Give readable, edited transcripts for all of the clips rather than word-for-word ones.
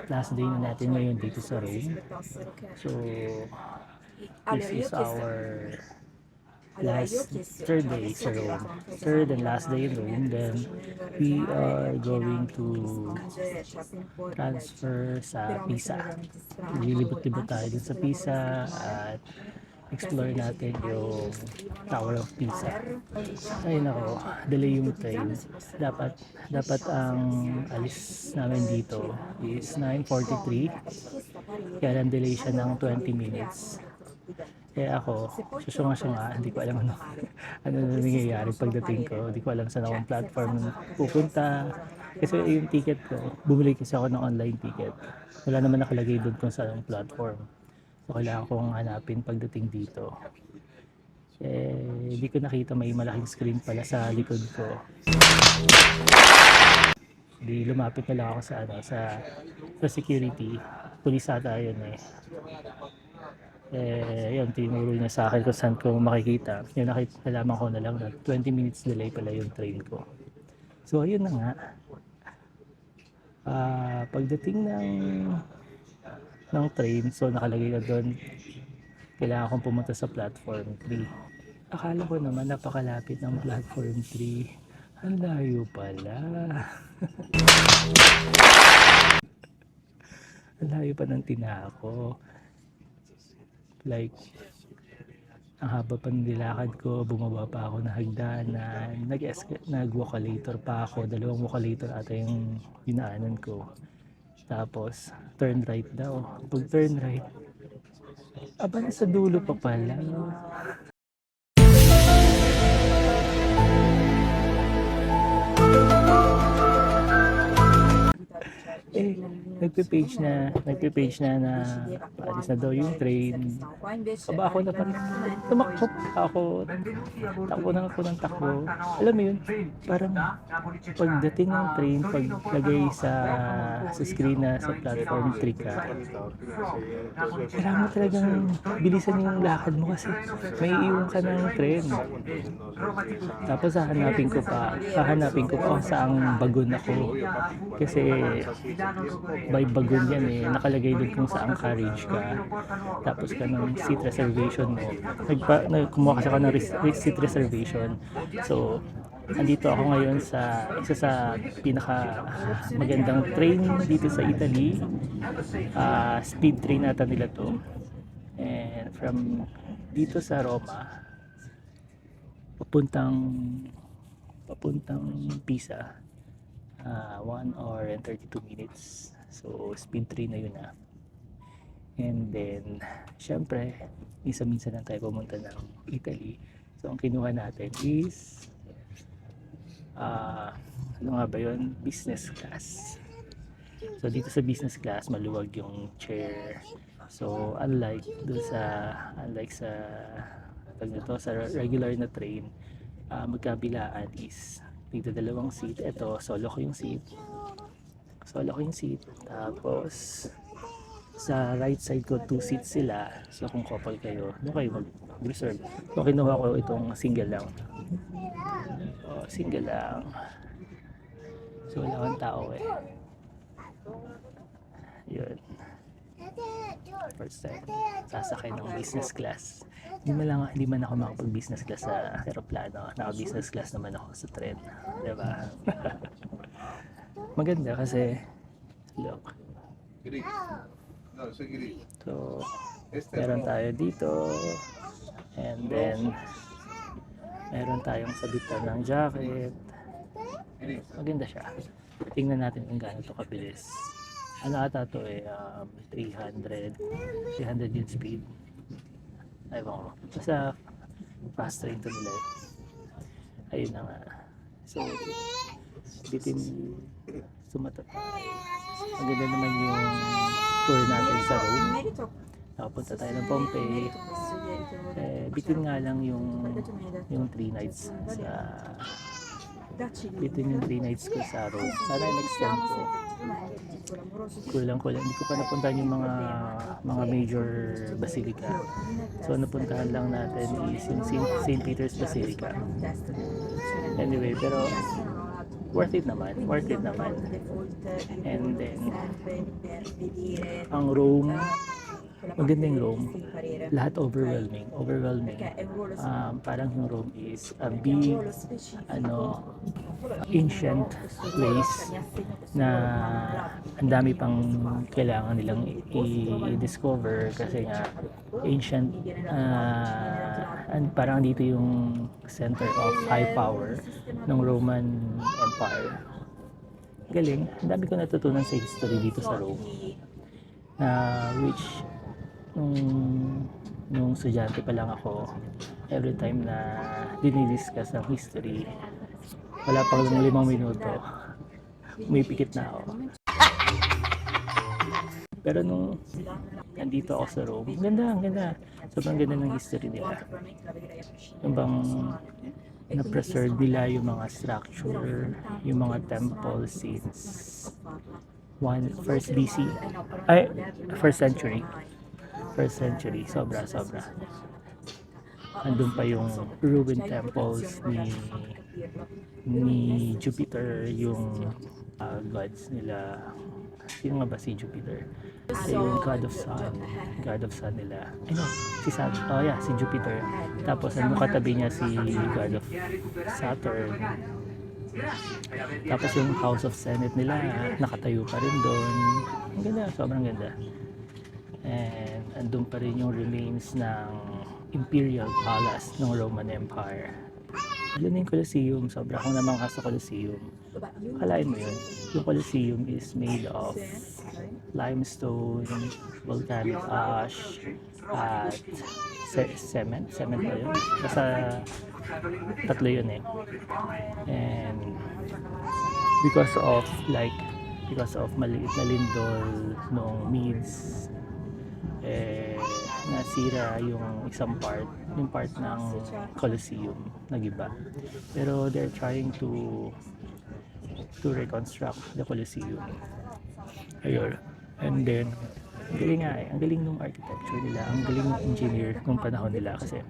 last day na natin ngayon dito sa Rome. So, this is our third day sa Rome. Third and last day in Rome. Then, we are going to transfer sa Pisa. Lilibot-libot tayo dun sa Pisa at explore natin yung Tower of Pisa. Ayun ako, delay yung train. Dapat ang alis namin dito is 9:43. Kaya lang delay siya ng 20 minutes. Kaya ako, susunga-sunga, hindi ko alam ano na nangyayari pagdating ko. Hindi ko alam saan akong platform pupunta. Kasi yung ticket ko, bumili kasi ako ng online ticket. Wala naman nakalagay doon kung saan ang platform. So, kailangan kong hanapin pagdating dito. Hindi ko nakita may malaking screen pala sa likod ko. Di lumapit na lang ako sa security. Pulis ata yun yun, tinuro niya sa akin kung saan ko makikita. Yun, nalaman ko na lang na 20 minutes delay pala yung train ko. So, ayun na nga. Pagdating ng train, so nakalagay na doon, kailangan kong pumunta sa platform 3. Akala ko naman napakalapit ng platform 3. Ang layo pala. Ang layo pa ng tinako. Like, ang haba pa ng nilakad ko, bumaba pa ako ng hagdanan, nag-walkalator pa ako, 2 walkalator ata yung dinaanan ko. Tapos, turn right daw. Pag turn right, aba nasa dulo pa pala. Nagpe-page na alis na daw yung train. Aba ako na parang tumakbo ng takbo. Alam mo yun, parang pagdating ng train, paglagay sa screen na sa platform 3 ka, kailangan mo talagang bilisan yung lakad mo kasi may iwan ka ng train. Tapos hahanapin ko pa kung saang bagon ako. Kasi by bagon yan nakalagay doon kung saang carriage ka. Tapos ka ng seat reservation mo. Kumuha kasi ako ng seat reservation. So, andito ako ngayon sa isa sa pinaka magandang train dito sa Italy. Speed train nata nila to. And from dito sa Roma, papuntang Pisa, 1 hour and 32 minutes. So speed 3 na yun And then syempre minsan lang tayo pumunta ng Italy. So ang kinuha natin is ano nga ba yun? Business class. So dito sa business class maluwag yung chair. So unlike sa regular na train, magkabilaan is dito 2 seat. Ito solo ko yung seat. Tapos sa right side ko 2 seats sila. So kung couple kayo, doon kayo mag-reserve. So kinuha ko itong single lang. So wala kang tao Yun. First time sasakay ng business class. Hindi man ako makapag-business class sa aeroplano. Naka-business class naman ako sa tren. Diba? Maganda kasi look. So, meron tayo dito. And then meron tayong sabitan ng jacket. Maganda siya. Tingnan natin kung gaano ito kabilis. Ano ata ito 300 yung speed. Ay bang basta fast train to nila ayun na nga. So bitin sumatat. Ang ganda naman yung tour natin sa Rome. Nakapunta tayo ng Pompeii. Bitin nga lang yung 3 nights yung 3 nights ko sa Rome. Sana in-extend ko. Kulang hindi ko pa napuntahan yung mga major basilica. So napuntahan lang natin is yung St. Peter's Basilica. Anyway, pero worth it naman, and then ang Rome, magandang Rome, lahat overwhelming. Parang yung Rome is a big ancient place na ang dami pang kailangan nilang i-discover kasi nga ancient, and parang dito yung center of high power ng Roman Empire. Galing, ang dami ko natutunan sa history dito sa Rome, which nung estudyante pa lang ako, every time na dinidiscuss ang history, wala pang 5 minuto, umipikit na ako. Pero nung nandito ako sa Rome, ang ganda. Sobrang ganda ng history nila. Yung bang na-preserve nila yung mga structure, yung mga temple since first century, sobra. Andun pa yung ruined temples ni Jupiter, yung gods nila. Sino nga ba si Jupiter? Yung God of Sun nila. Si Jupiter. Tapos katabi niya si God of Saturn. Tapos yung House of Senate nila, nakatayo pa rin doon. Ang ganda, sobrang ganda. And andun pa rin yung remains ng Imperial Palace ng Roman Empire. Alam yung Colosseum, sobra akong namangha sa Colosseum. Kalain mo yun, yung Colosseum is made of limestone, volcanic ash, at cement ba yun? Basta tatlo yun eh. And because of maliit na lindol nung Medes, nasira yung isang part ng Colosseum, nagiba. Pero they're trying to reconstruct the Colosseum. Ayun. And then ang galing ng architecture nila, ang galing ng engineer nung panahon nila, kasi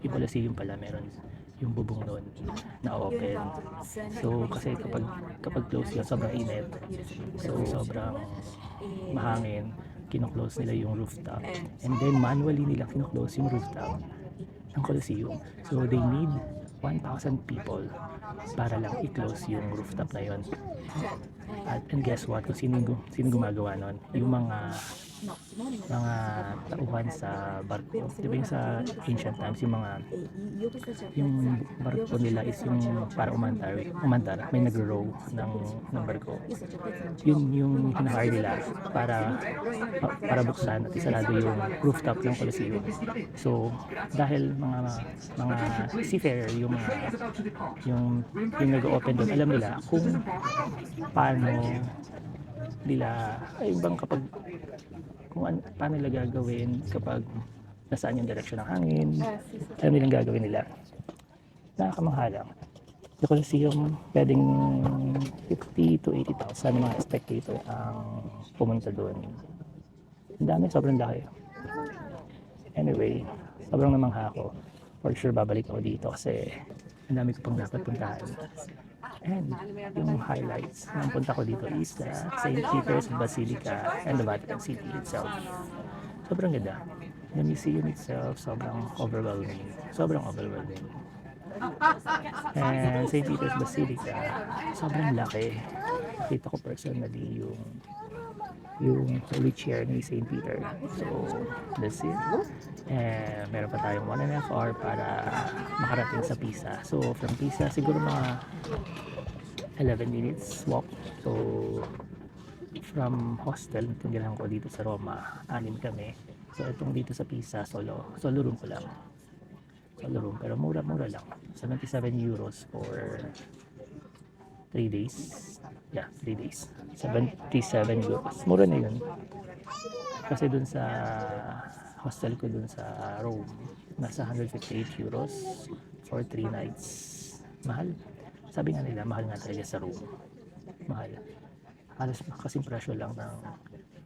yung Colosseum pala meron yung bubong nun na open. So kasi kapag close yun, sobrang init. So sobrang mahangin, kino-close nila yung rooftop, and then manually nila kino-close yung rooftop ng Colosseum. So they need 1,000 people para lang i-close yung rooftop na yun. And guess what? Kung sino gumagawa nun? Yung mga tauhan sa barko. Diba yung sa ancient times, yung barko nila is yung para umandar, may nagro-row ng barko. Yun yung hinahire nila para buksan at isarado yung rooftop ng Colosseum. So dahil mga seafarer yung nag-open doon, alam nila kung paano nila paano nila gagawin kapag nasaan yung direksyon ng hangin. Alam nilang gagawin nila. Nakakamangha lang. Yung Colosseum, pwedeng 50,000 to 80,000 mga spectator ang pumunta doon. Ang dami, sobrang laki. Anyway, sobrang namangha ako. For sure, babalik ako dito kasi ang dami ko pang dapat puntahan. And yung highlights ng punta ko dito is the St. Peter's Basilica and the Vatican City itself. Sobrang ganda. The museum itself, sobrang overwhelming. And St. Peter's Basilica, sobrang laki. Kita ko personally yung holy chair ni St. Peter. So, that's it. And meron pa tayong 1.5 hour para makarating sa Pisa. So, from Pisa, siguro mga 11 minutes walk. So, from hostel, tiniran ko dito sa Roma, 6 kami. So, itong dito sa Pisa, solo room ko lang. Solo room, pero mura lang. 77 euros for 3 days. Yeah, 3 days. 77 euros. Mura na yun. Kasi dun sa hostel ko dun sa Rome, nasa 158 euros for 3 nights. Mahal. Sabi nga nila, mahal nga talaga sa Rome. Mahal. Halos kasing presyo lang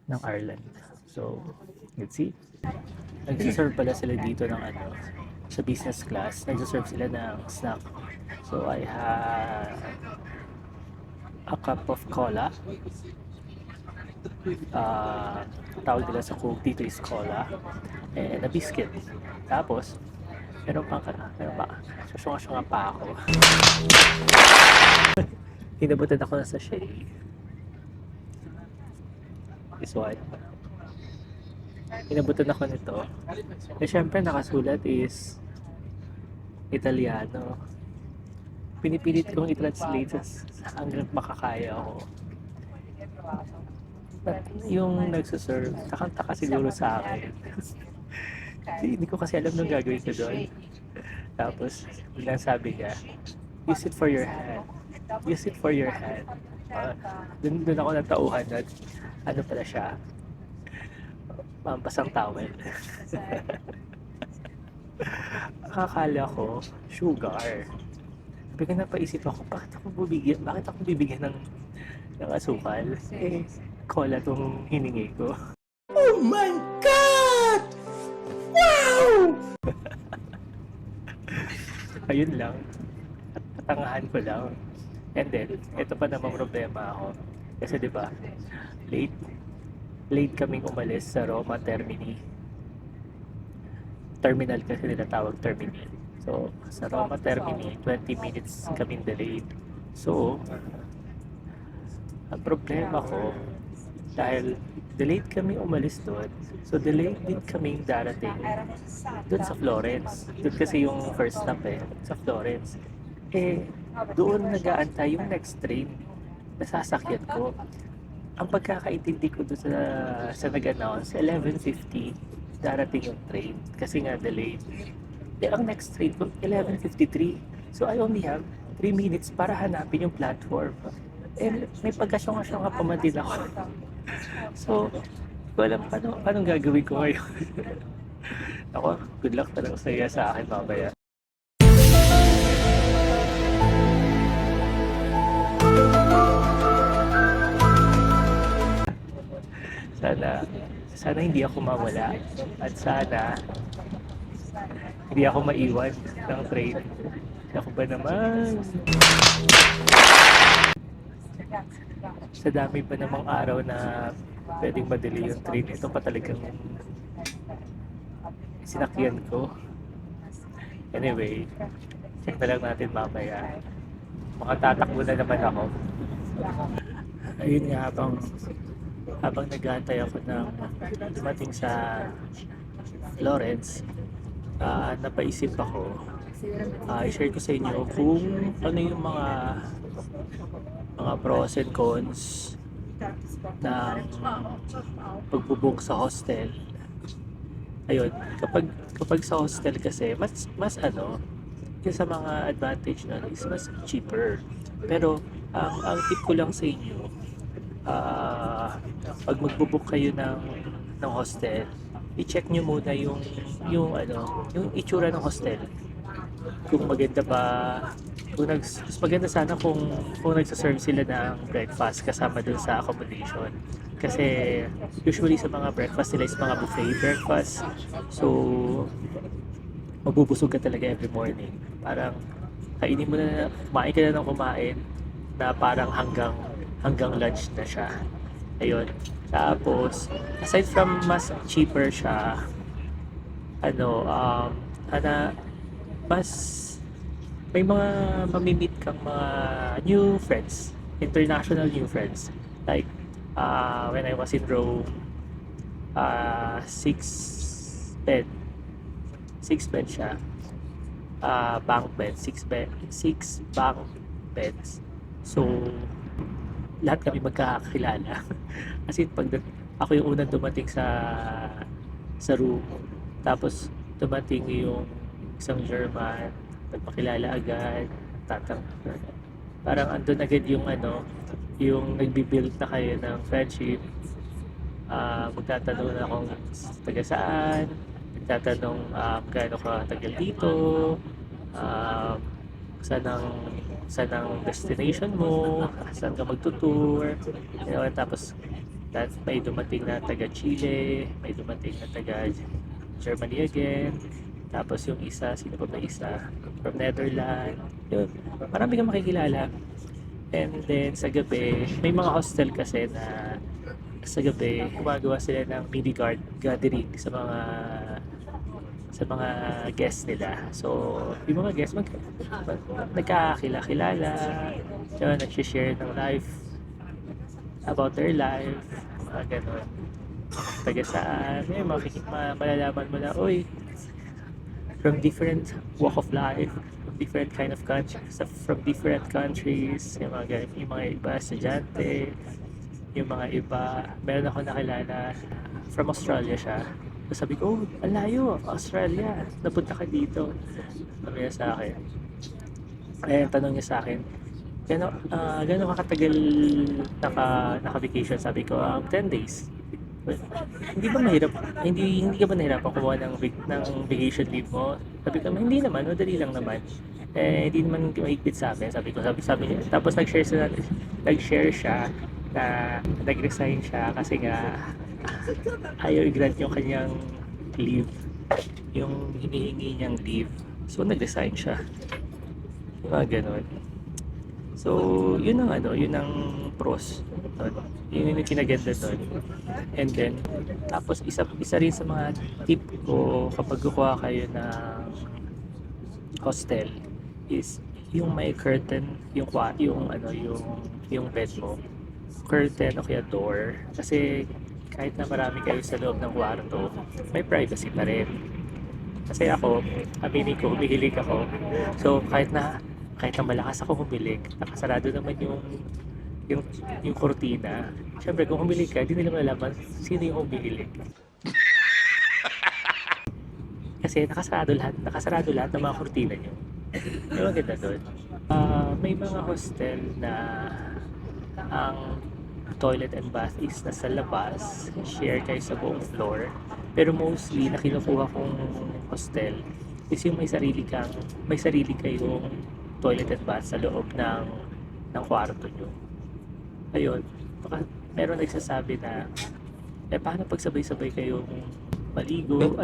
ng Ireland. So, let's see. Nagsiserve pala sila dito ng sa business class. Nagsiserve sila ng snack. So, I had a cup of cola. Tawag nila sa Coke dito is cola. And a biscuit. Tapos, meron pa, susunga-sunga pa ako. Hinabutan ako ng sachet. This one. Hinabutan ako nito. Eh, syempre nakasulat is Italiano. Pinipilit kong i-translate hanggang makakaya ako. But yung nagsaserve, takang-taka siguro sa akin. Hindi ko kasi alam nung gagawin ko doon. Tapos, biglang sabi niya, use it for your hand. Use it for your hand. Doon ako natauhan at ano pala siya, pampasang towel. Akala ko, sugar. Biglang napaisip ako, bakit ako bibigyan ng asukal? Eh, cola tong hiningi ko. Oh my God! Wow! Ayun lang. Katangahan ko lang. And then, ito pa namang problema ako. Kasi di ba, late kaming umalis sa Roma Terminal kasi nila tawag Termini. So, sa Roma Termini, 20 minutes kaming delayed. So, ang problema ko, dahil delayed kami umalis doon, so delayed din kaming darating doon sa Florence. Doon kasi yung first stop sa Florence. Eh, doon nag-aantay yung next train na sasakyan ko. Ang pagkakaintindi ko doon sa nag-announce, 11:50 darating yung train kasi nga delayed. Eh, ang next train ko, 11:53. So, I only have 3 minutes para hanapin yung platform. Eh, may pagkasyong-asyong pa man din ako. So, ko alam paano gagawin ko ngayon. Ako, good luck talaga sa akin mamaya. Sana hindi ako mawala at sana hindi ako maiwan ng train. Ako ba naman? Sa dami pa namang araw na pwedeng madali yung train, ito pa talagang sinakyan ko. Anyway, check na lang natin mamaya. Makatatakbo na naman ako. Ayun nga, habang nag-aantay ako ng dumating sa Florence, napaisip ako, i-share ko sa inyo kung ano yung mga pros and cons ng pagbubook sa hostel. Ayun, kapag sa hostel kasi mas yung sa mga advantage nun is mas cheaper. Pero ang tip ko lang sa inyo, pag magbubook kayo ng hostel, i-check nyo muna yung itsura ng hostel. Kung maganda ba, mas maganda sana kung nagsaserve sila ng breakfast kasama dun sa accommodation. Kasi usually sa mga breakfast nila is mga buffet breakfast. So, mabubusog ka talaga every morning. Parang kumain ka na ng kumain na parang hanggang lunch na siya. Ayun. Tapos, aside from mas cheaper siya, mas may mga mamimit kang mga new friends, international new friends. Like, when I was in Rome, 6 bed siya. Bunk bed, 6 bunk beds. So, lahat kami magkakakilala. Kasi ako yung unang dumating sa room, tapos dumating yung isang German, nagpakilala agad, parang andun agad yung nagbibuild na kayo ng friendship. Magtatanong na kung taga saan, magtatanong gaano ka tagal dito, saan ang destination mo, saan ka magtutour, tapos may dumating na taga Chile, may dumating na taga Germany again, tapos yung isa, sino pa ba isa? From Netherlands. Yun, marami kang makikilala. And then sa gabi, may mga hostel kasi na sa gabi, gumagawa sila ng mini gathering sa mga guests nila. So, yung mga guests nagkakakilala, yun, nag-share ng life, about their life, mga ganun. Taga saan, malalaman mo na, uy, from different walk of life, from different kind of countries, from different countries, yung mga iba estudyante, yung mga iba, meron ako nakilala from Australia siya. So sabi ko, oh, ang layo, Australia, napunta ka dito. Sabi niya sa akin. Tanong niya sa akin, gano'n ka katagal naka-vacation? Sabi ko, 10 days. Well, hindi ba mahirap, hindi ka ba nahirapan kumuha ng vacation leave mo? Sabi ko, hindi naman, madali lang naman. Hindi naman mahigpit sa akin. Sabi niya. Tapos nag-share siya na nag-resign siya kasi nga ayaw i-grant yung kanyang leave, yung hinihingi niyang leave. So, nag-resign siya. Mga ganun. So, yun ang pros. Yun yung kinaganda doon. And then, tapos isa rin sa mga tip ko kapag kukuha kayo ng hostel is yung may curtain, yung bed mo, curtain o kaya door, kasi kahit na marami kayo sa loob ng kwarto, may privacy pa rin. Kasi ako, aminin ko, humihilig ako. So kahit na malakas ako humilig, nakasarado naman yung kortina. Siyempre kung humilig ka, hindi nila malalaman sino yung humihilig. Kasi nakasarado lahat ng mga kortina nyo. May maganda doon. May mga hostel na ang toilet and bath is nasa labas, share kayo sa buong floor. Pero mostly na kinukuha kong hostel is yung may sarili kayong toilet and bath sa loob ng kwarto nyo. Ayun, baka meron nagsasabi na paano pag sabay-sabay kayong maligo?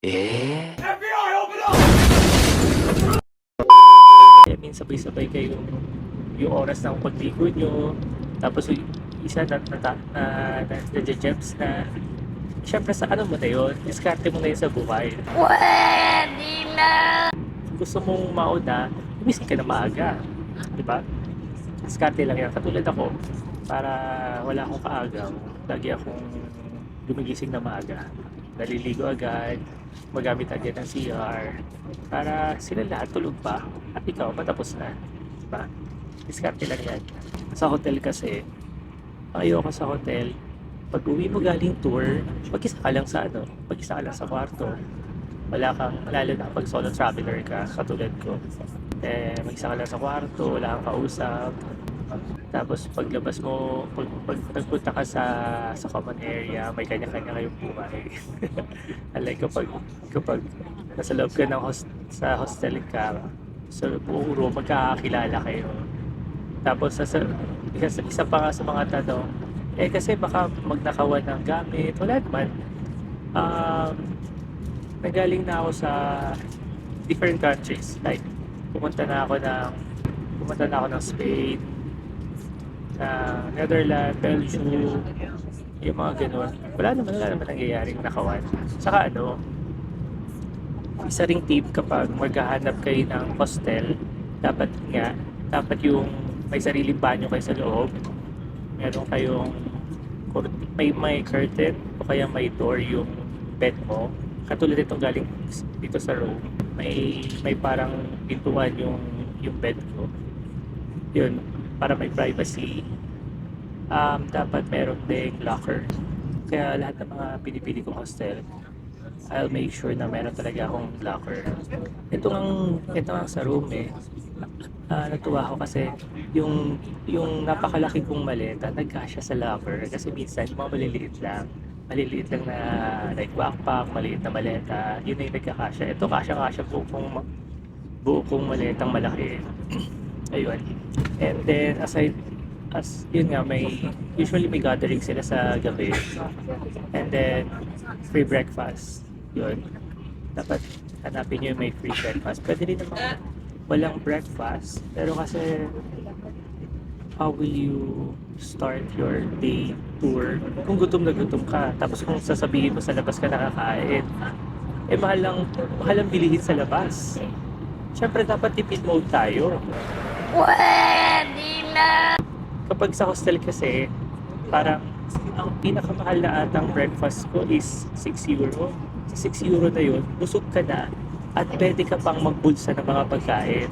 FBI, open up! I mean, sabay-sabay kayong yung oras ng pagligo nyo, tapos yung isa na-jebs na, syempre sa ano mo na yun, diskarte mo na yun sa buhay. Pwede na! Kung gusto mong mauna, gumising ka na maaga, di ba? Diskarte lang yan. Katulad ako, para wala akong kaagaw, lagi akong gumigising na maaga. Naliligo agad, magamit agad ng CR, para sila lahat tulog pa, at ikaw patapos na, di ba? Diskarte lang yan. Sa hotel kasi, ayoko sa hotel, pag uwi mo galing tour, mag-isa ka lang sa kwarto. Wala kang, lalo na pag solo traveler ka, katulad ko. Mag-isa ka lang sa kwarto, wala kang kausap. Tapos paglabas mo, pag nagpunta ka sa common area, may kanya-kanya kayong buhay. Unlike kapag nasa loob ka sa hostel ka, sa buong room, magkakakilala kayo. Tapos isa pa nga sa mga tanong, kasi baka magnakawan ng gamit, wala naman. Nagaling na ako sa different countries, like pumunta na ako ng Spain, Netherlands, Belgium, yung mga ganun. Wala naman nangyayaring nakawan. Saka isa ring tip kapag maghahanap kayo ng hostel, dapat yung may sariling banyo kayo sa loob, meron kayong may curtain o kaya may door yung bed mo. Katulad itong galing dito sa room, may parang pintuan yung bed ko. Yun, para may privacy. Dapat meron ding locker. Kaya lahat ng mga pinipili kong hostel, I'll make sure na meron talaga akong locker. Ito ang sa room natuwa ako kasi yung napakalaki kong maleta nagkasya sa locker, kasi minsan yung mga maliliit lang na like backpack, maliit na maleta, yun na yung nagkakasya. Ito kasya buo kong maletang malaki. Ayun. And then yun nga, usually may gathering sila sa gabi, and then free breakfast. Yun, dapat hanapin nyo yung may free breakfast. Pwede rin naman walang breakfast. Pero kasi, how will you start your day tour kung gutom na gutom ka? Tapos kung sasabihin mo sa labas ka nakakain, eh mahal ang bilihin sa labas. Siyempre dapat tipid mode tayo. Pwede na! Kapag sa hostel kasi, parang ang pinakamahal na atang breakfast ko is 6 euro. Sa 6 euro na yun, busog ka na at pwede ka pang magbulsa ng mga pagkain.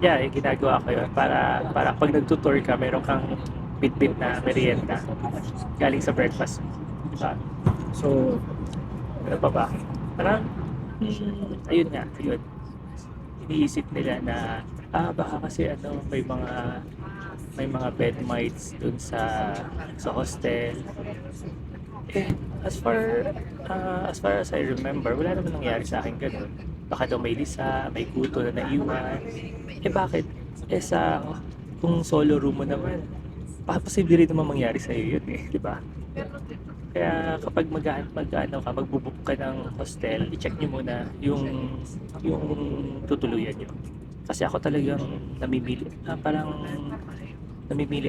Yeah, yung ginagawa ko yun para pag nagtutour ka, meron kang bit-bit na merienda galing sa breakfast. Diba? So, ano pa ba? Parang, ayun nga, ayun. Iniisip nila na, baka kasi may mga bed mites dun sa hostel. Eh, as far as I remember, wala naman nangyari sa akin ganun. Baka daw may lisa, may kuto na naiwan. Eh bakit? Kung solo room mo naman, posible rin naman mangyari sa'yo yun eh, di ba? Kaya kapag magbubuk ka ng hostel, i-check nyo muna yung tutuluyan nyo. Kasi ako talagang namimili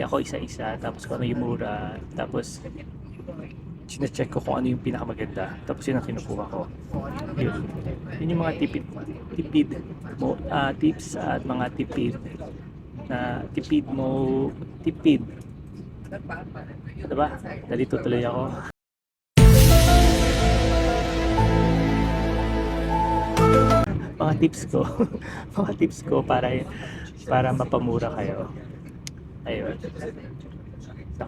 ako isa-isa, tapos kung ano yung mura, tapos sine-check ko kung ano yung pinakamaganda, tapos yun ang kinukuha ko. Yun yung mga tips at mga tipid diba? Dalito tuloy ako. Mga tips ko para mapamura kayo. Ayun. So,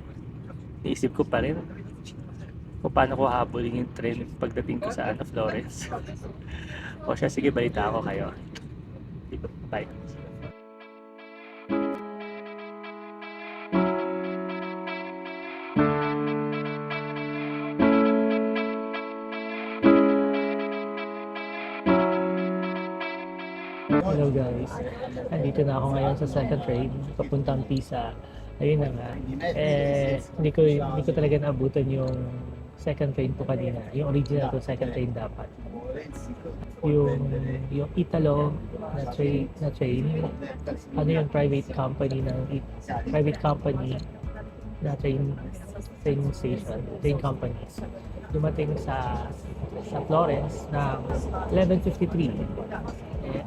iisip ko pa rin kung paano ko habulin yung train pagdating ko sa Florence. O siya, sige, balita ako kayo. Bye. Hello guys, nandito na ako ngayon sa second train papuntang Pisa. Ayun na nga, hindi ko talaga naabutan yung second train ko kanina, yung original ko second train dapat. Yung Italo na train, ano yung private company na train station, train companies. Dumating sa Florence ng 11:53.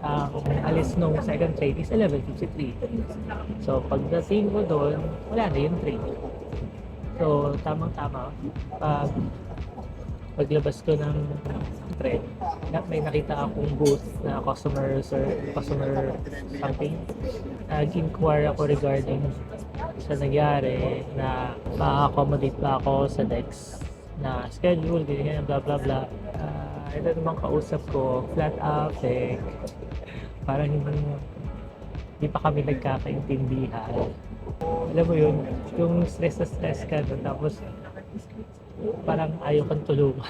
Ang alis nung second train is 11:53. So pagdating ko doon, wala na yung train. So tamang-tama, paglabas ko ng train, may nakita akong booth na customer something. Nag-inquire ako regarding sa nangyari na ma-accommodate ba ako sa next na schedule, ganyan, blah blah blah. Ito naman kausap ko, flat affect, parang hindi pa kami nagkakaintindihan. Alam mo yun, yung stress ka doon, tapos parang ayaw kang tulungan.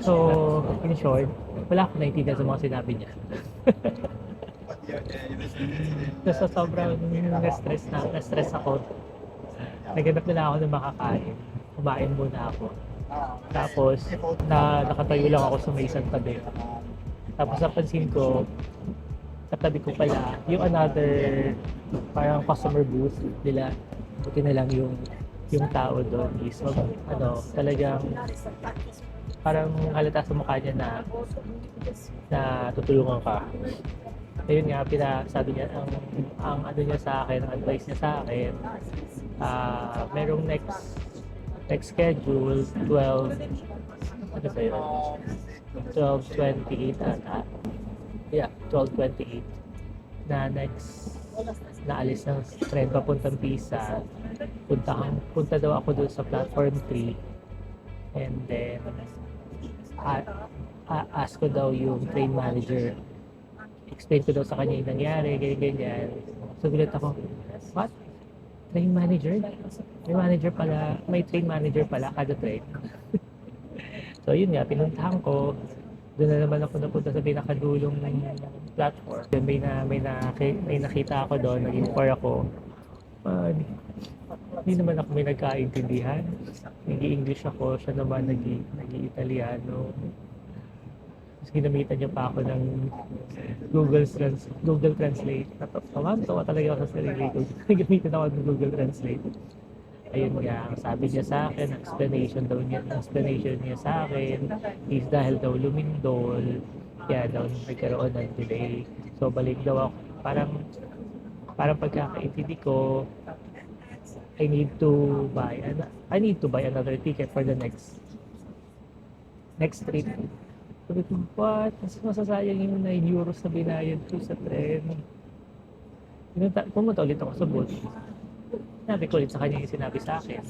So, in short, wala akong naintindihan sa mga sinabi niya. So, sobrang na-stress ako. Naghanap na lang ako ng makakain. Kumain muna ako. Tapos, nakatayo lang ako sa may isang tabi. Tapos napansin ko, sa tabi ko pala, yung another parang customer booth nila. Buti na lang yung tao doon is talagang parang halata sa mukha niya na tutulungan ka. Ayun nga, sabi niya, ang ano niya sa akin, ang advice niya sa akin, merong next schedule 12:28 ata. Yeah, 12:28 na next na alis ng train papuntang Pisa. Punta daw ako doon sa platform 3, and then ask ko daw yung train manager, explain ko daw sa kanya yung nangyari, ganyan. So gulat ako, what? Train manager? May train manager pala kada train. So yun nga, pinuntahan ko. Doon na naman ako napunta sa pinakadulong platform. May nakita ako doon, nag-inquire ako. Hindi naman ako may nagkaintindihan. Nag-i-English ako, siya naman nag-i-Italiano. Tapos ginamitan niya pa ako ng Google Translate. Tawa talaga ako sa sarili ko. Gamitin ako ng Google Translate. Ayun nga, sabi niya sa akin, explanation niya sa akin is dahil daw lumindol, kaya daw nagkaroon ng delay. So balik daw ako, parang pagkakaintindi ko, I need to buy another ticket for the next trip. Sabi ko, what? Mas masasayang yung 9 euros na binayad ko sa tren. Pumunta ulit ako sa booth. Sinabi ko ulit sa kanya yung sinabi sa akin.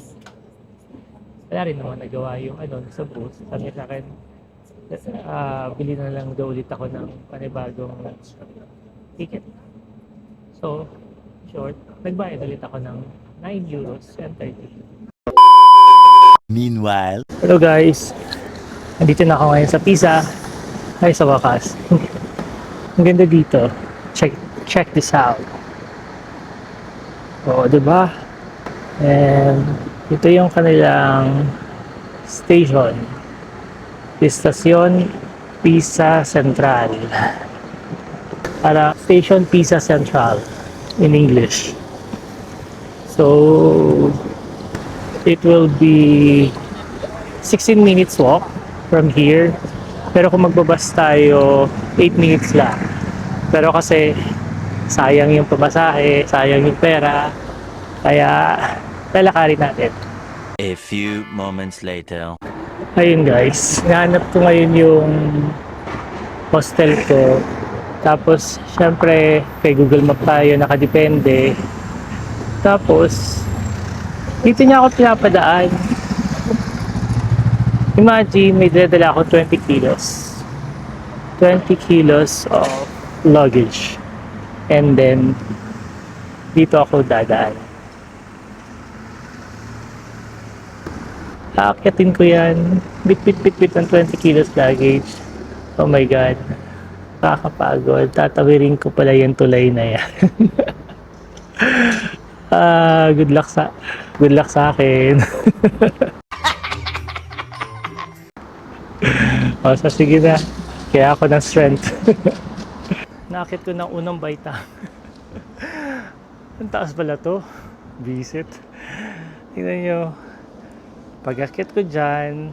Wala rin naman nagawa yung sa booth. Sabi sa akin, bili na lang daw ulit ako ng panibagong ticket. So, short, nagbayad ulit ako ng 9 euros and 30. Meanwhile, Hello guys! Nandito na ako ngayon sa Pisa. Ay, sa wakas. Ang ganda dito. Check this out. Oo, diba? And ito yung kanilang station. Station Pisa Central. Station Pisa Central in English. So it will be 16 minutes walk from here. Pero kung magbabas tayo, 8 minutes lang. Pero kasi sayang yung pamasahe, sayang yung pera. Kaya lalakarin natin. a few moments later. Ayun guys, nahanap ko ngayon yung hostel ko. Tapos, syempre, kay Google Map tayo, nakadepende. Tapos, dito niya ako pinapadaan. Imagine, may dala ako 20 kilos. 20 kilos of luggage. And then, dito ako dadaan. Aakyatin ko yan. Bit ng 20 kilos luggage. Oh my God. Kakapagod. Tatawirin ko pala yung tulay na yan. Good luck sa akin. So sige na. Kaya ako ng strength. Nakakit ko ng unang baita. Ang taas pala to. Visit. Tingnan nyo. Pag-akit ko dyan,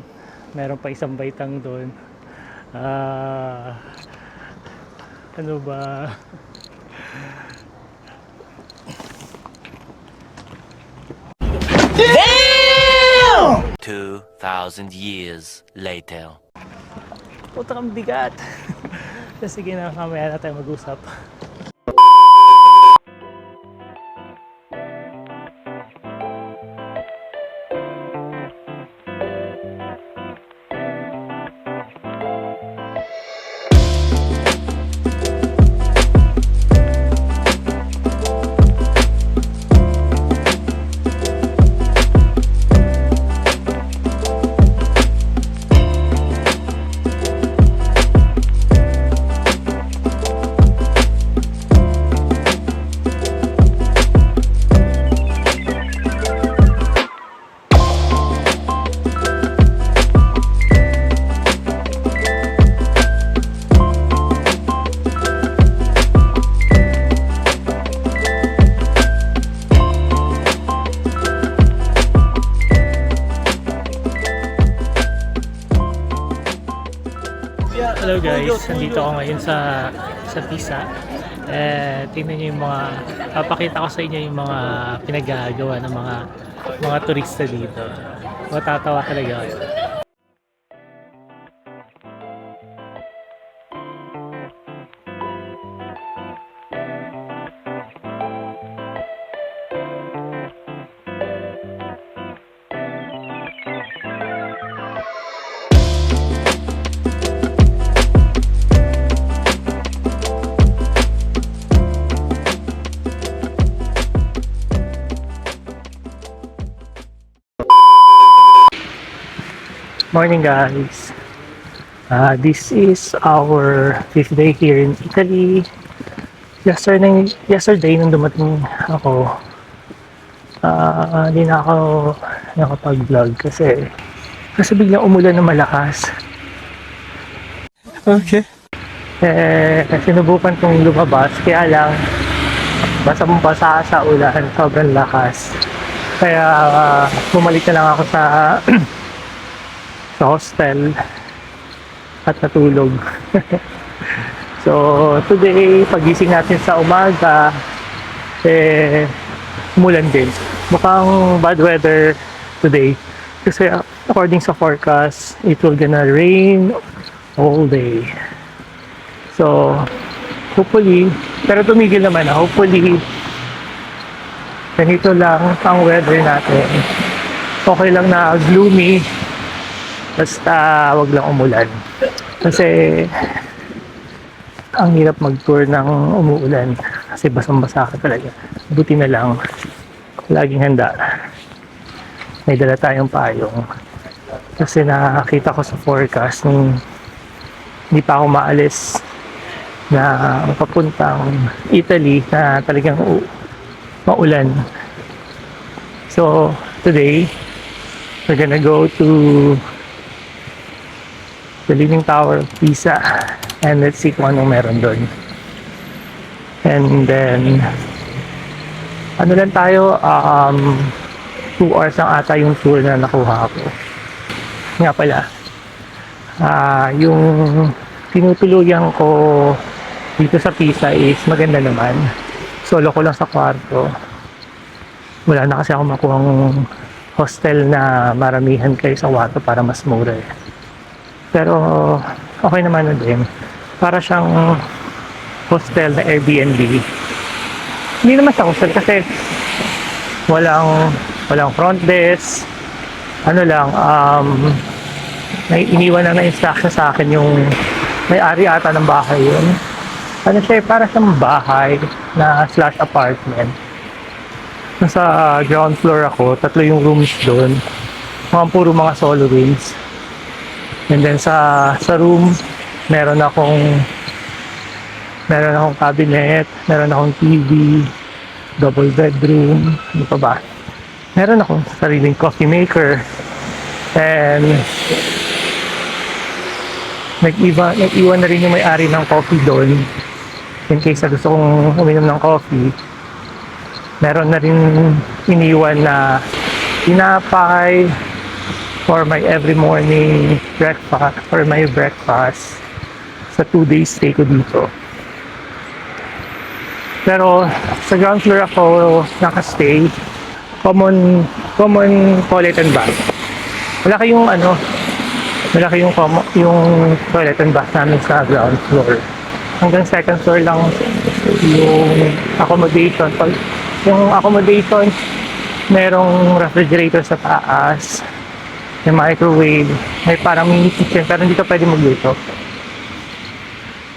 meron pa isang baitang doon. Ano ba? Damn! 2,000 years later. Puta kang bigat. Sige na, mamaya na tayo mag-usap. Hello guys, nandito ako ngayon sa Pisa. Tingnan niyo yung papakita ko sa inyo yung mga pinagagawa ng mga turista dito. Matatawa talaga kayo. Morning guys. This is our 5th day here in Italy. Yesterday nung dumating ako, hindi na ako nakapag-vlog kasi biglang umulan na malakas. Okay. Sinubukan kong lumabas, kaya lang basang-basa sa ulan, sobrang lakas. Kaya bumalik na lang ako sa sa hostel at natulog. So today, pagising natin sa umaga, umulan din. Mukhang bad weather today. Kasi according sa forecast, it will gonna rain all day. So, hopefully, pero tumigil naman na. Hopefully, ganito lang ang weather natin. Okay lang na gloomy, basta wag lang umulan. Kasi, ang hirap mag-tour ng umuulan. Kasi basang-basa ka talaga. Buti na lang, laging handa. May dala tayong payong. Kasi nakakita ko sa forecast nung hindi pa ako maalis na papuntang Italy na talagang maulan. So, today, we're gonna go to the Leaning Tower of Pisa and let's see kung anong meron doon. And then, ano lang tayo, 2 hours lang ata yung tour na nakuha ko. Nga pala, yung tinutuluyan ko dito sa Pisa is maganda naman. Solo ko lang sa kwarto. Wala na kasi ako makuhang hostel na maramihan kayo sa Wato para mas mura eh. Pero okay naman na din. Para siyang hostel na Airbnb. Hindi naman sa hostel kasi walang front desk. Ano lang, may iniwan na instruction sa akin yung may-ari ata ng bahay yun. Ano siya, para sa bahay na slash apartment. Nasa ground floor ako, 3 yung rooms doon. Puro mga solo rooms. And then sa room, meron akong cabinet, meron akong TV, double bedroom, ano pa ba? Meron akong sariling coffee maker. And nag-iwan na rin yung may-ari ng coffee doon. In case na gusto kong uminom ng coffee, meron na rin iniwan na tinapay for my every morning breakfast, for my breakfast sa 2 days stay ko dito. Pero sa ground floor ako nakastay, common toilet and bath. Wala kayong yung toilet and bath namin sa ground floor. Hanggang second floor lang yung accommodation. Pag yung accommodation, merong refrigerator sa taas, may microwave, may parang mini kitchen pero hindi ka pwede magluto.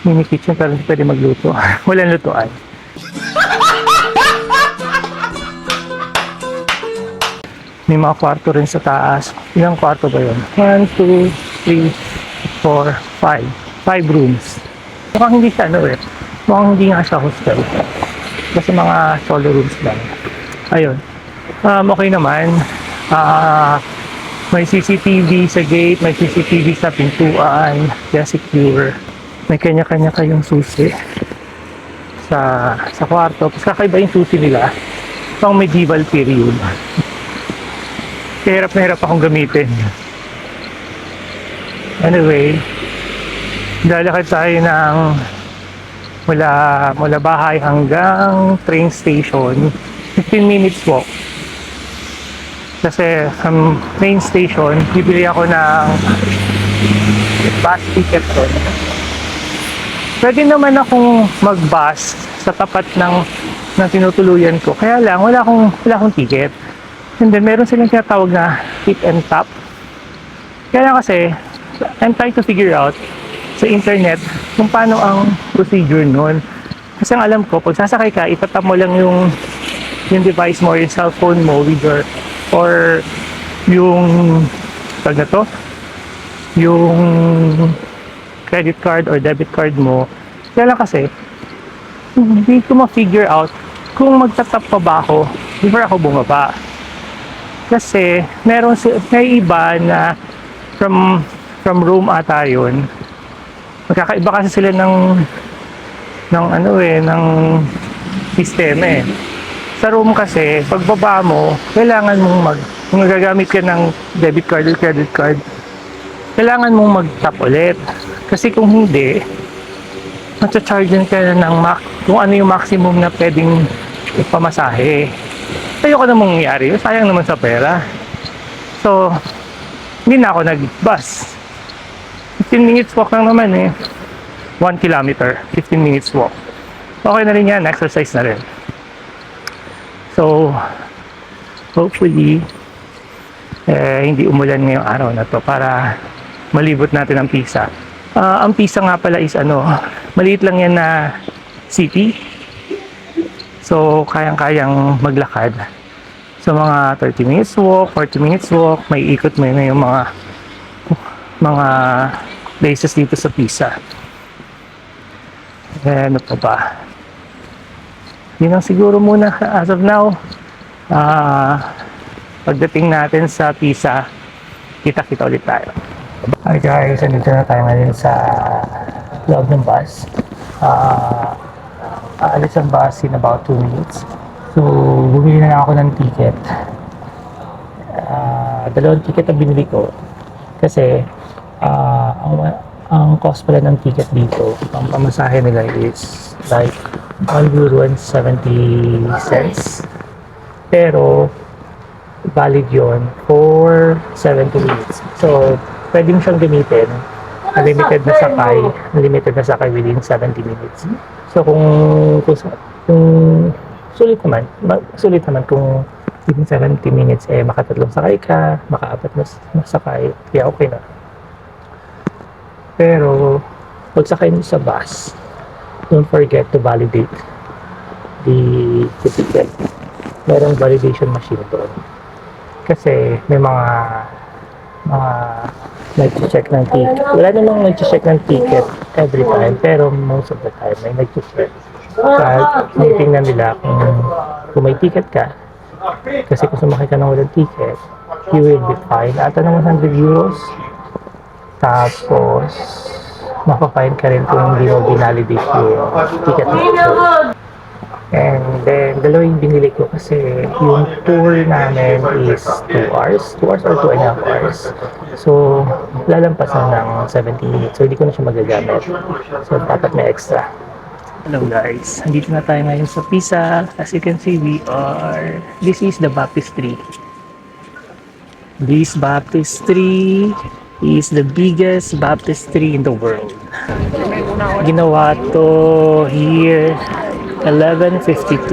Mini kitchen pero hindi pwede magluto. Walang lutuan. May mga kwarto rin sa taas. Ilang kwarto ba yun? 1, 2, 3, 4, 5. 5 rooms. Mukhang hindi siya mukhang hindi nga siya hostel. Kasi mga solo rooms lang. Ayun. Okay naman. May CCTV sa gate, may CCTV sa pintuan. Kaya secure. May kanya-kanya kayong susi sa kwarto. Tapos kakaiba yung susi nila. Pang medieval period. Hirap na hirap akong gamitin. Anyway, lalakad tayo ng mula bahay hanggang train station. 15 minutes walk. Kasi train station, bibili ako ng bus ticket doon. Pwede naman akong mag-bus sa tapat ng tinutuluyan ko. Kaya lang, wala akong ticket. And then, meron silang tinatawag na tip and tap. Kaya kasi, I'm trying to figure out sa internet kung paano ang procedure nun. Kasi ang alam ko, pag sasakay ka, itatap mo lang yung device mo, yung cellphone mo with your, or yung, tag na to, yung credit card or debit card mo. Kaya lang kasi, hindi ko ma-figure out kung magtatap pa ba ako before ako bumaba. Kasi may iba na from Rome ata yun, Magkakaiba kasi sila ng ano ng sistema eh. Sa room kasi, pagbaba mo, kailangan mong kung gagamit ka ng debit card or credit card, kailangan mong mag-tap ulit. Kasi kung hindi, matcha-charge ka na ng kung ano yung maximum na pwedeng ipamasahe. Ayoko na mangyari yun, sayang naman sa pera. So, hindi na ako nag-bus. 15 minutes walk lang naman eh. 1 kilometer, 15 minutes walk. Okay na rin yan, exercise na rin. So, hopefully, hindi umulan ngayong araw na to para malibot natin ang Pisa. Ang Pisa nga pala is maliit lang yan na city. So, kayang-kayang maglakad. So, mga 30 minutes walk, 40 minutes walk, may ikot mo na yung mga places dito sa Pisa. Ano pa ba? Yun lang siguro muna as of now. Pagdating natin sa Pisa, kita-kita ulit tayo. Hi guys, nandito na tayo ngayon sa loob ng bus. Aalis ang bus in about 2 minutes. So, bumili na lang ako ng ticket. Dalawang ticket ang binili ko. Kasi, ang cost pala ng ticket dito, ang pamasahe nila is like 1 euro and 70 cents. Pero, valid yon for 70 minutes. So, pwedeng siyang gamitin. Unlimited na sakay within 70 minutes. So, kung sulit naman kung within 70 minutes makatatlong sakay ka, makaapat na sakay, kaya okay na. Pero, pag sakay mo sa bus, don't forget to validate the ticket. Merong validation machine doon. Kasi may mga nag-check ng ticket. Wala namang nag-check ng ticket every time, pero most of the time may nag-check. At tinitingnan nila kung may ticket ka. Kasi kung sumakay ka ng walang ticket, you will be fined ata ng 100 euros. Tapos, mapapine ka rin kung hindi mo binalidate yung ticket mo. And then, dalawa yung binili ko kasi yung tour namin is 2 hours. 2 hours or 2.5 hours. So, lalampasan ng 70 minutes. So, hindi ko na siya magagamit. So, dapat may extra. Hello guys, andito na tayo ngayon sa Pisa. As you can see, this is the baptistry. This baptistry is the biggest baptistry in the world. Ginawa to here 1152.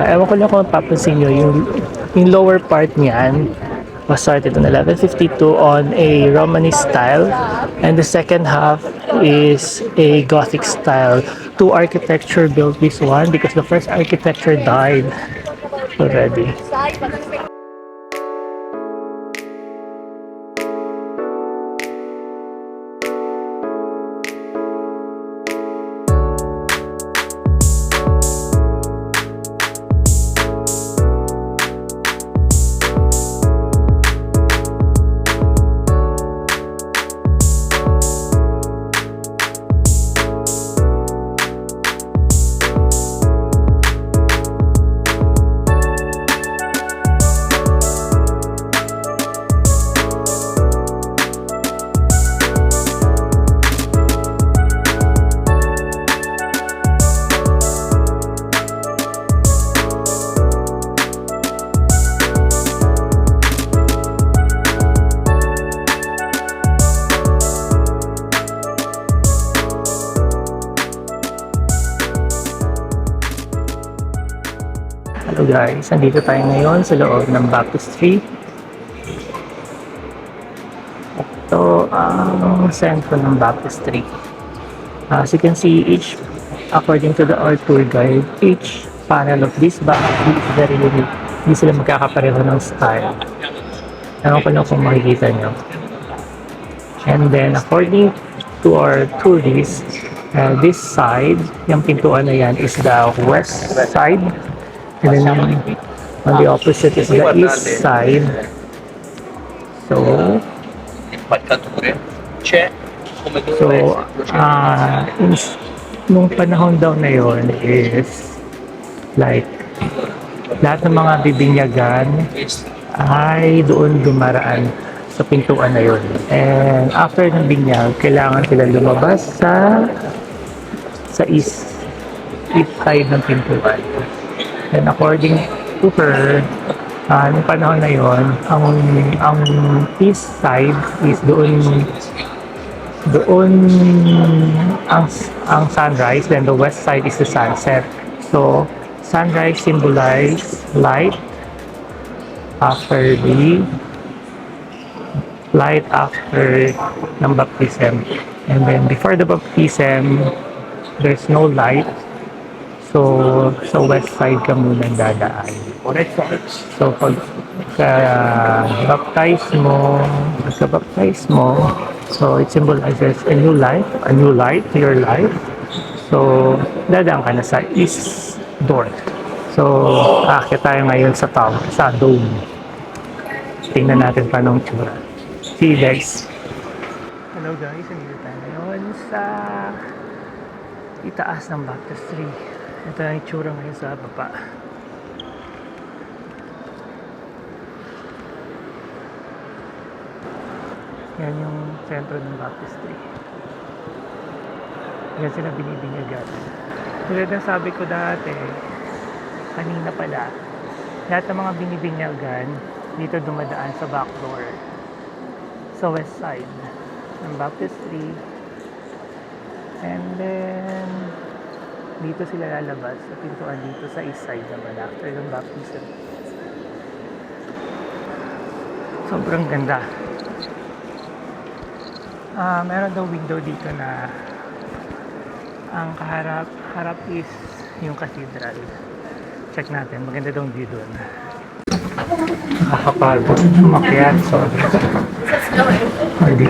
Ewan ko lang kung papansin nyo, yung lower part niyan was started in 1152 on a Romanesque style, and the second half is a Gothic style. 2 architecture built this one because the first architecture died already. Hello guys, nandito tayo ngayon sa loob ng baptistry. Ito ang sentro ng baptistry. As you can see, according to our tour guide, each panel of this baptistry is very unique. Hindi sila magkakapareho ng style. Ewan ko lang kung makikita nyo. And then according to our tourist, this side, yung pintuan na yan is the west side. And then on the opposite is the east side. So, So, nung panahon daw na yon is like lahat ng mga bibinyagan ay doon dumaraan sa pintuan na yun. And after ng binyag, kailangan sila lumabas sa east side ng pintuan. And according to her, nung panahon na yon, ang east side is doon ang sunrise, then the west side is the sunset. So sunrise symbolize light after ng baptism, and then before the baptism there's no light, so sa west side ka muna dadaan. So pag pagka-baptize mo, so it symbolizes a new life to your life. So dadaan ka na sa east door. So aakyat tayo ngayon sa tower, sa dome. Tingnan natin paano ang tsura. See you guys. Hello guys, nandito tayo ngayon sa itaas ng baptistry. Ito ang itsura ngayon sa baba. Yan yung sentro ng baptistry. Yan sila binibinyagan. Tulad ng sabi ko dati, kanina pala, lahat ng mga binibinyagan dito dumadaan sa back door, sa west side ng baptistry, and then dito sila lalabas sa pintuan dito sa east side naman after ng baptism. Sobrang ganda. Meron daw window dito na ang harap is yung cathedral. Check natin, maganda daw view doon. Nakakapagod umakyat, so hindi.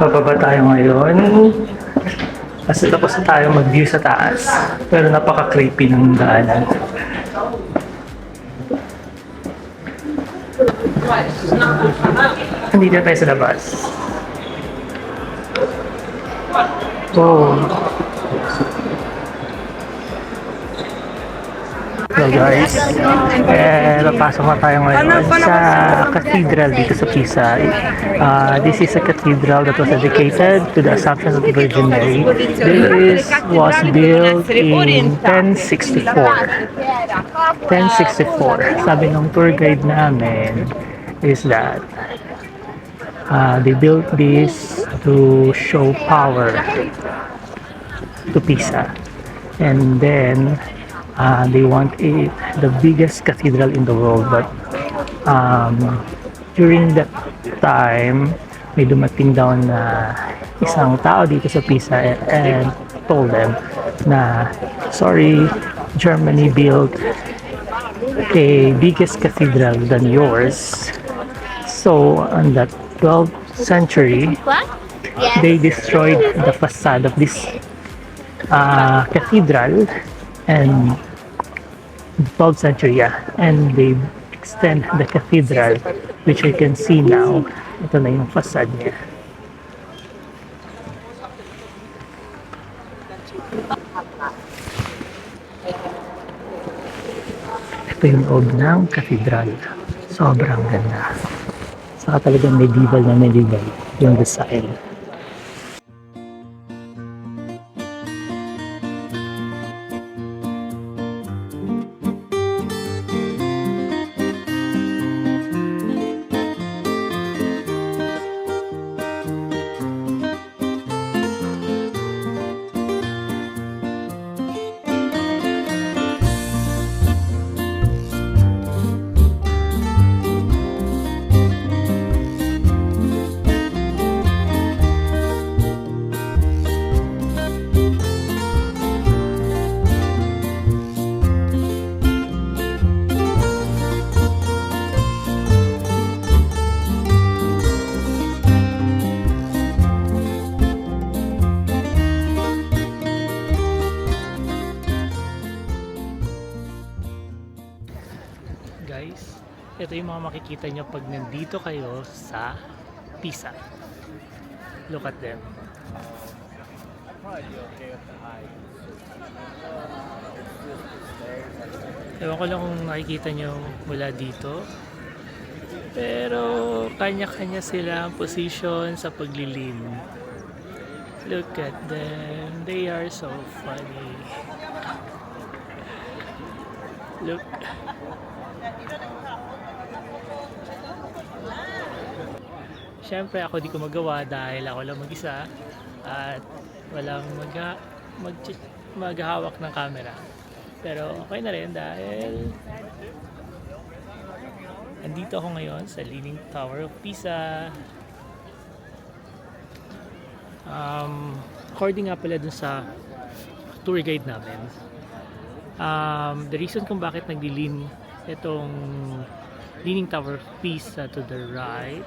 Pababa tayo ngayon kasi tapos na tayo mag-view sa taas, pero napaka-creepy ng daanan. Nandito tayo sa labas. Oh. So guys, napasok na tayo ngayon sa cathedral dito sa Pisa. This is a cathedral that was dedicated to the Assumption of the Virgin Mary. This was built in 1064. 1064. Sabi ng tour guide namin is that they built this to show power to Pisa. And then they want it the biggest cathedral in the world, but during that time may dumating daw na isang tao dito sa Pisa and told them na sorry, Germany built a biggest cathedral than yours. So on that 12th century they destroyed the facade of this cathedral, and the 12th century, and they extend the cathedral, which you can see now. Ito na yung facade niya. Ito yung loob ng cathedral. Sobrang ganda. Saka talagang medieval yung design. ito yung mga makikita nyo pag nandito kayo sa Pisa. Look at them. Ewan ko lang kung nakikita nyo mula dito. Pero kanya-kanya sila ang position sa paglilim. Look at them. They are so funny. Look. Siyempre ako di ko magawa dahil ako lang mag-isa at walang maghahawak ng camera. Pero okay na rin dahil andito ako ngayon sa Leaning Tower of Pisa. According nga pala dun sa tour guide namin, the reason kung bakit naglilin itong Leaning Tower of Pisa to the right,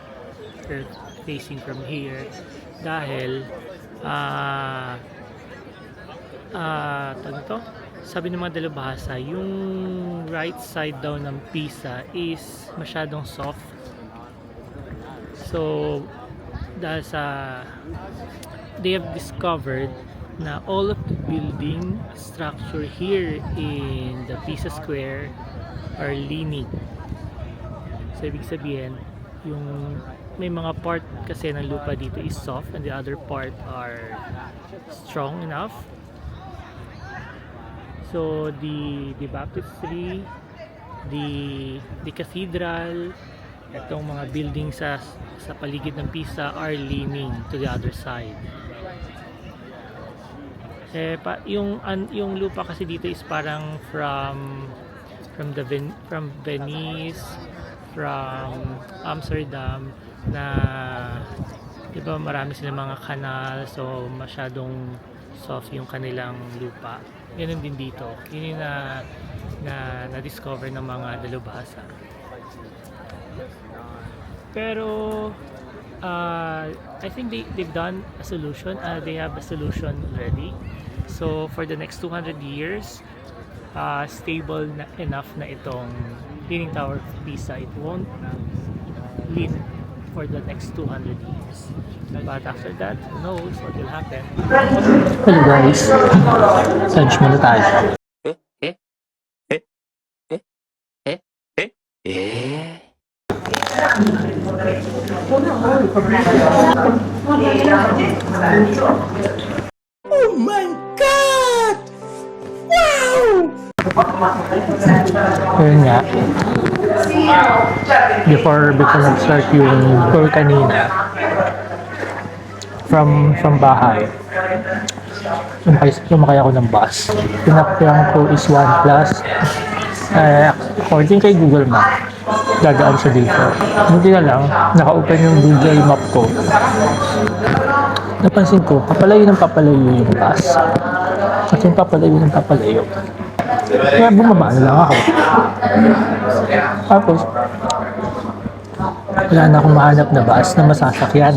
or facing from here, dahil sabi ng mga dalubhasa, yung right side daw ng Pisa is masyadong soft. So dahil sa they have discovered na all of the building structure here in the Pisa Square are leaning. So ibig sabihin, yung may mga part kasi ng lupa dito is soft and the other part are strong enough. So the baptistry, the cathedral, itong mga building sa paligid ng Pisa are leaning to the other side. Yung lupa kasi dito is parang from Venice, from Amsterdam, na diba marami silang mga kanal, so masyadong soft yung kanilang lupa. Ganun din dito. Yun yung na-discover ng mga dalubhasa. Pero I think they've done a solution. They have a solution already. So for the next 200 years, stable enough na itong Leaning Tower of Pisa. It won't lean for the next 200 years. But after that, who knows what will happen. Hello guys, lunch muna tayo. Oh my God! Wow! Ayun nga, before nag-start yung tour kanina, from bahay, sumakay ako ng bus. Pinakyan ko is OnePlus. According kay Google Map, dadaan siya dito. Hindi na lang, naka-open yung Google Map ko. Napansin ko, papalayo yung bus. At yung papalayo. Kaya bumaba na lang ako. Tapos, wala na akong mahanap na bus na masasakyan.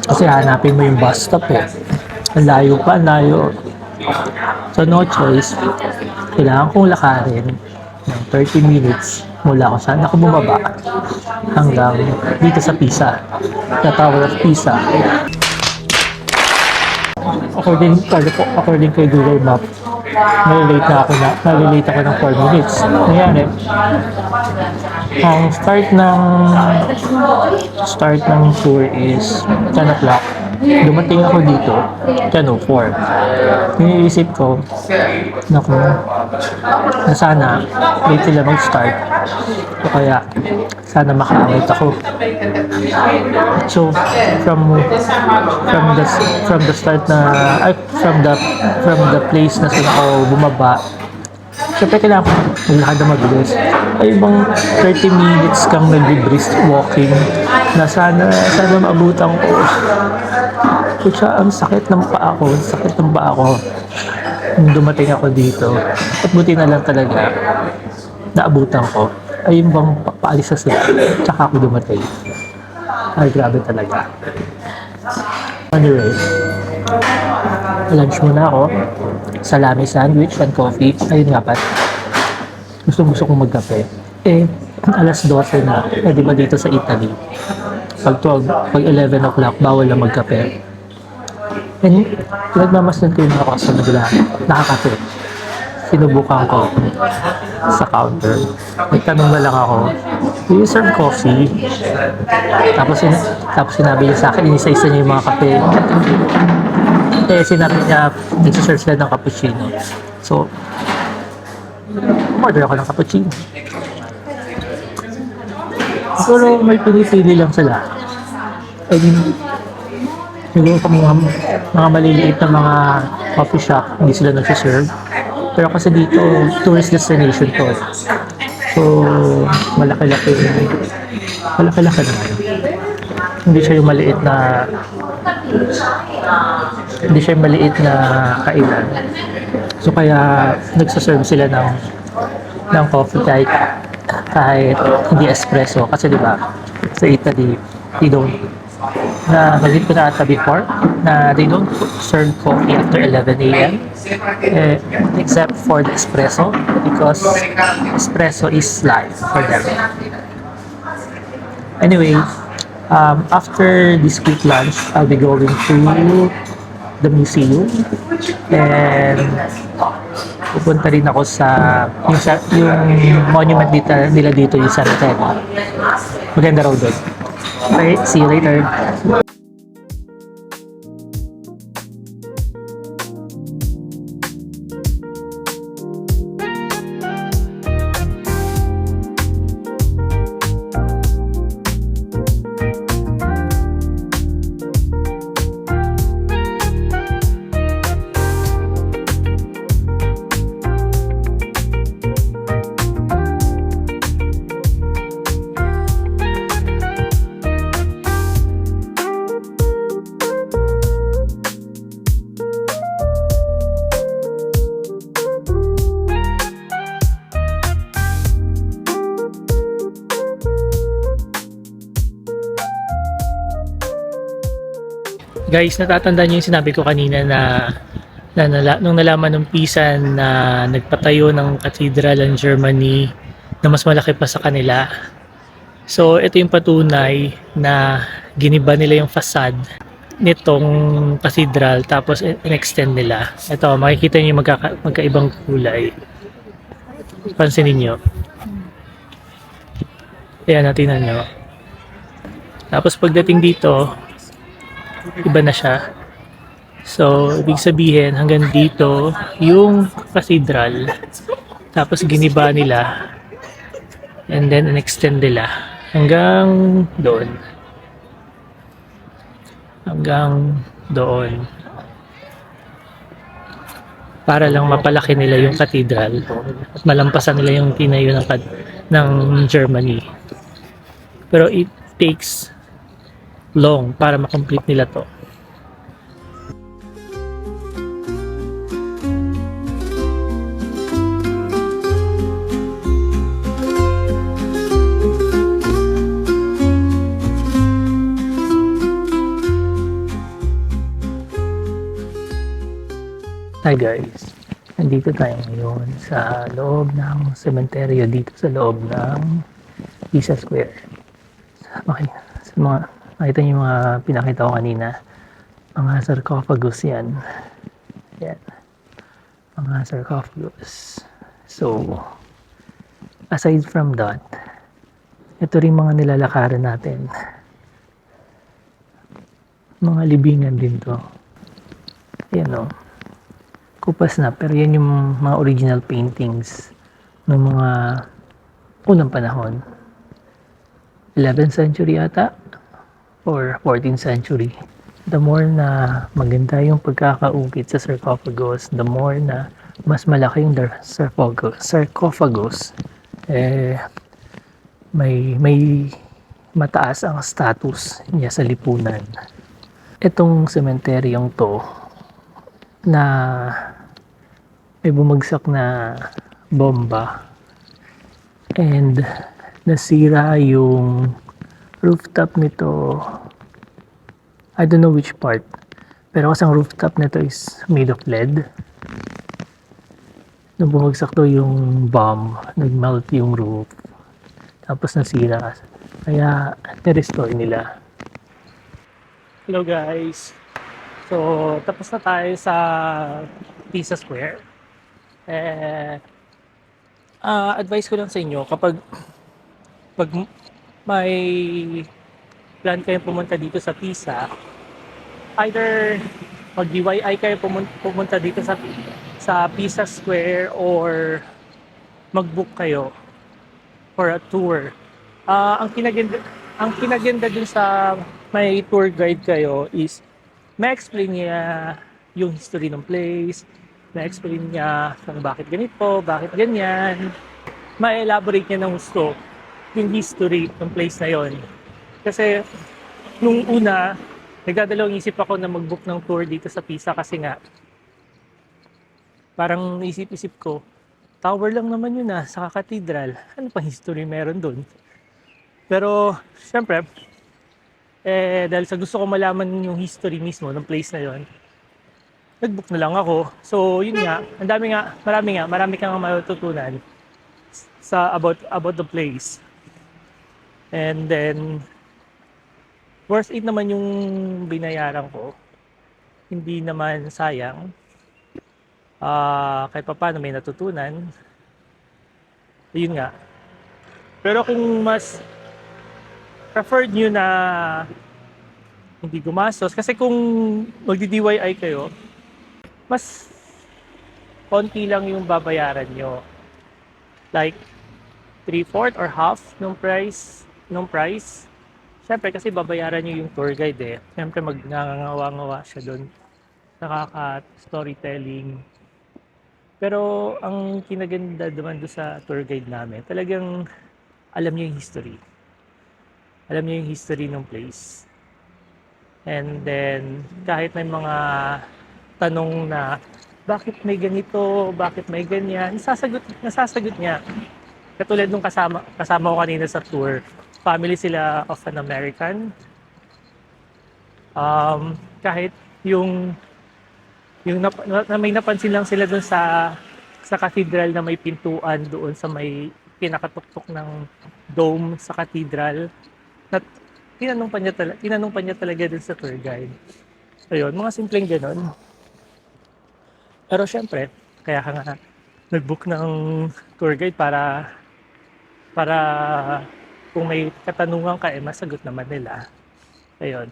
Kasi hanapin mo yung bus stop eh. Ang layo. So no choice, kailangan kong lakarin ng 30 minutes mula kung saan ako bumaba hanggang dito sa Pisa, the Tower of Pisa. According kay Google Map, nalilate ako ng 4 minutes. Nangyari, ang start ng tour is 10 o'clock. Dumating ako dito 10:04. Iniisip ko na sana late sila mag-start o kaya sana makaawit ako. So from the start from the place na saan ako bumaba, syempre kailangan ko maglakad na mabilis. Ay bang 30 minutes kang nag-brisk walking na sana maabutan ko. Kutsa, ang sakit ng paa ko. Nung dumating ako dito. At buti na lang talaga naabutan ko. Ay yung bang paalis na sila. Tsaka ako dumating. Ay, grabe talaga. Anyway, lunch muna ako. Salami sandwich and coffee. Ayun nga pa. gusto kong magkape. Eh, alas 12 na. Eh, di ba dito sa Italy? Pag 12, pag 11 o'clock, bawal na magkape. And pinagmamasdan ko yung mga customer nila, nakakape. Sinubukan ko sa counter. May tanong na lang ako, do you serve coffee? Tapos sinabi niya sa akin, inisa-isa niya yung mga kape. Eh, sinabi niya, nagsiserve sila ng cappuccino. So, umorder ako ng cappuccino. Siguro may pinipili lang sila. I mean, siguro sa mga maliliit na mga coffee shop, hindi sila nagsiserve. Pero kasi dito, tourist destination to. So, malaki-laki naman. Hindi siya yung maliit na kainan. So, kaya nagsaserve sila ng coffee kahit hindi espresso. Kasi diba, sa Italy, naging ko na ata before, na they don't serve coffee after 11 a.m. Except for the espresso, because espresso is life for them. Anyway, after this quick lunch, I'll be going to the museum, and pupunta rin ako sa yung monument nila dito, yung San Telmo. Maganda raw doon. Okay, see you later. Guys, natatandaan niyo yung sinabi ko kanina nung nalaman ng Pisan na nagpatayo ng cathedral ng Germany na mas malaki pa sa kanila. So, ito yung patunay na giniba nila yung facade nitong cathedral, tapos in-extend nila. Ito, makikita niyo yung magkaibang kulay. Pansinin niyo. Ayan, natin nyo. Tapos pagdating dito, iba na siya. So, ibig sabihin, hanggang dito, yung cathedral, tapos giniba nila, and then in-extend nila, hanggang doon. Hanggang doon. Para lang mapalaki nila yung cathedral, at malampasan nila yung tinayo ng Germany. Pero it takes long para makomplete nila to. Hi guys, nandito tayo ngayon sa loob ng sementeryo dito sa loob ng Pisa Square. Okay, sa mga nakita niyo yung mga pinakita ko kanina, mga sarcophagus yan. Yan, mga sarcophagus. So, aside from that, ito rin mga nilalakaran natin. Mga libingan din to. Yan o. Kupas na, pero yan yung mga original paintings ng mga unang panahon. 11th century ata or 14th century. The more na maganda yung pagkakaukit sa sarcophagus, the more na mas malaki yung sarcophagus, may mataas ang status niya sa lipunan. Itong sementeryong to na may bumagsak na bomba and nasira yung rooftop nito. I don't know which part, pero kasi ang rooftop nito is made of lead. nung bumagsak daw yung bomb, nag-melt yung roof, tapos nasira. Kaya, na-restore nila. Hello guys! So, tapos na tayo sa Pisa Square. Advice ko lang sa inyo, pag may plan kayong pumunta dito sa Pisa, either mag-DIY kayo pumunta dito sa Pisa Square or mag-book kayo for a tour. Ang kinaganda dun sa may tour guide kayo is ma-explain niya yung history ng place, ma-explain niya kung bakit ganito, bakit ganyan, ma-elaborate niya ng gusto yung history ng place na yon. Kasi nung una, nagdadalawang isip ako na mag-book ng tour dito sa Pisa kasi nga parang isip-isip ko, tower lang naman yun sa cathedral. Ano pang history meron dun? Pero, syempre, dahil sa gusto ko malaman yung history mismo ng place na yon, nag-book na lang ako. So, yun nga, marami kang matutunan sa about the place. And then, worth it naman yung binayaran ko. Hindi naman sayang. Kahit pa paano may natutunan. Yun nga. Pero kung mas preferred nyo na hindi gumastos, kasi kung magdi-DIY kayo, mas konti lang yung babayaran nyo. Like, 3/4 or half ng price. Siyempre kasi babayaran nyo yung tour guide eh. Siyempre magngangawa-ngawa siya doon. Nakaka-storytelling. Pero ang kinaganda naman doon sa tour guide namin, talagang alam niyo yung history. Alam niyo yung history ng place. And then, kahit may mga tanong na, bakit may ganito, bakit may ganyan, nasasagot niya. Katulad nung kasama ko kanina sa tour, family sila of an American. Kahit yung may napansin lang sila dun sa cathedral na may pintuan doon sa may pinakatuktok ng dome sa cathedral. Na tinanong pa niya talaga dun sa tour guide. Ayun, mga simpleng ganon. Pero syempre, kaya ka nga nag-book ng tour guide para kung may katanungan ka, masagot naman nila. Ayun.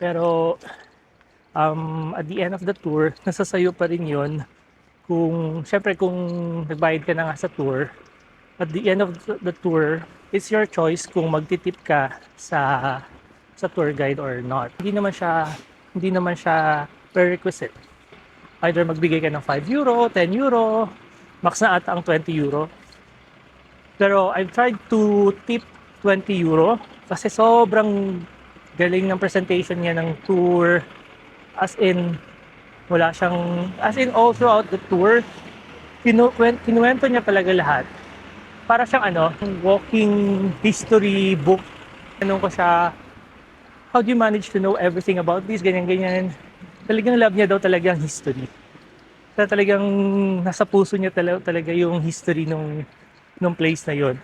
Pero, at the end of the tour, nasa sayo pa rin yun. Syempre kung nagbayad ka na nga sa tour, at the end of the tour, it's your choice kung magtitip ka sa tour guide or not. Hindi naman siya prerequisite. Either magbigay ka ng 5 euro, 10 euro, max na ata ang 20 euro. Pero I've tried to tip 20 euro kasi sobrang galing ng presentation niya ng tour. As in all throughout the tour, kinuwento niya talaga lahat. Para siyang walking history book. Tanong ko siya, how do you manage to know everything about this? Ganyan. Talagang love niya daw talaga ang history. Talagang nasa puso niya talaga yung history nung place na yon.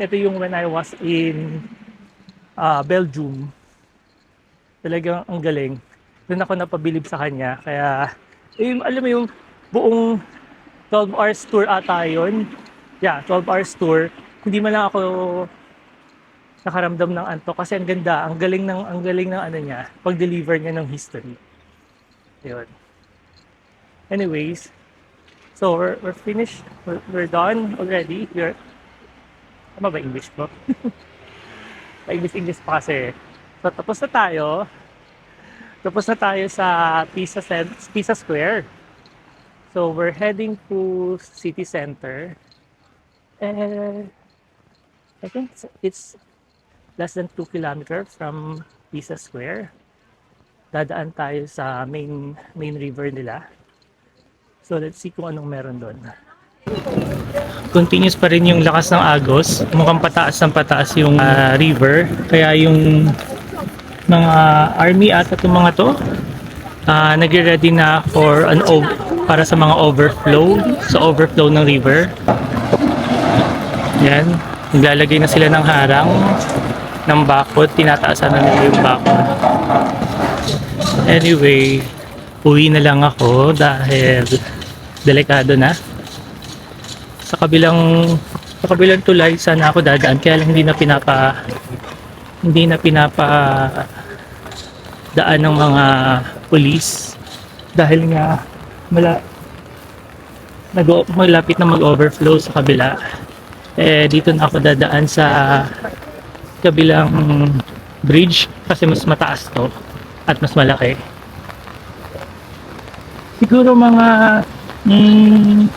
Ito yung when I was in Belgium. Talagang ang galing. Doon ako napabilib sa kanya. Kaya, alam mo yung buong 12 hours tour ata yun. Yeah, 12 hours tour. Hindi man lang ako nakaramdam ng antok kasi ang ganda, ang galing ng niya, pag-deliver niya ng history. Yun. Anyways, so we're finished. We're done already. Tama ba English ko? English pa kasi. So tapos na tayo sa Pisa Square. So we're heading to city center. And I think it's less than 2 kilometers from Pisa Square. Dadaan tayo sa main river nila. So let's see kung anong meron doon. Continuous pa rin yung lakas ng agos. Mukhang pataas yung river. Kaya yung mga army at itong mga to nagre-ready na for an para sa mga overflow, sa overflow ng river. Yan, naglalagay na sila ng harang ng bakod, tinataasan na nila yung bakod. Anyway, uwi na lang ako dahil delikado na. Sa kabilang tulay sana ako dadaan, kaya lang hindi na pinapa daan ng mga pulis dahil nga malapit na mag-overflow sa kabila. Dito na ako dadaan sa kabilang bridge kasi mas mataas to at mas malaki. Siguro mga 2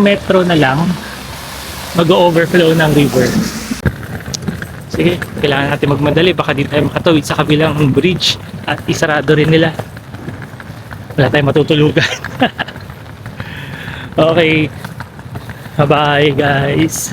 metro na lang mag-overflow ng river. Sige, kailangan natin magmadali, baka di tayo makatawid sa kabilang bridge at isarado rin nila. Wala tayong matutulugan. Okay, bye-bye guys.